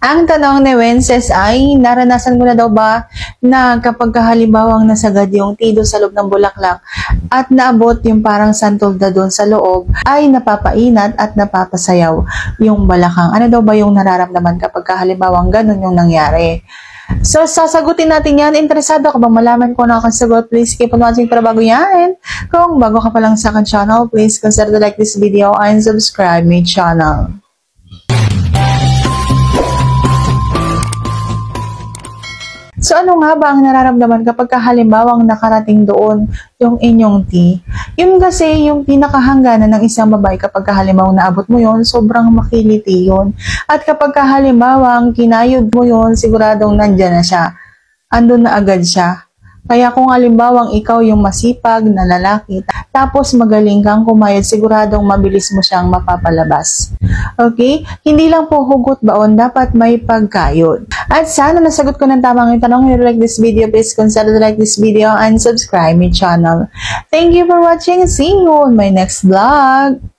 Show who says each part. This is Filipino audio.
Speaker 1: Ang tanong ni Wences ay, naranasan mo na daw ba na kapag halimbawang nasagad yung tido sa loob ng bulaklak at naabot yung parang santolda doon sa loob, ay napapainat at napapasayaw yung balakang? Ano daw ba yung nararamdaman kapag halimbawang ganun yung nangyari? So, sasagutin natin yan. Interesado ka bang malaman kung nakakasagot? Please keep on watching para bago yan. Kung bago ka pa lang sa akin channel, please consider to like this video and subscribe my channel. So, ano nga ba ang nararamdaman kapag halimbawang nakarating doon yung inyong tea? Yun kasi yung pinakahangganan ng isang babae kapag halimbawang naabot mo yon, sobrang makiliti yun. At kapag halimbawang kinayod mo yon, siguradong nandyan na siya. Andun na agad siya. Kaya kung halimbawang ikaw yung masipag na lalaki, tapos magaling kang kumayod, siguradong mabilis mo siyang mapapalabas. Okay? Hindi lang po hugot baon, dapat may pagkayod. At sana nasagot ko ng tamang tanong. If you like this video, please consider to like this video and subscribe my channel. Thank you for watching. See you on my next vlog.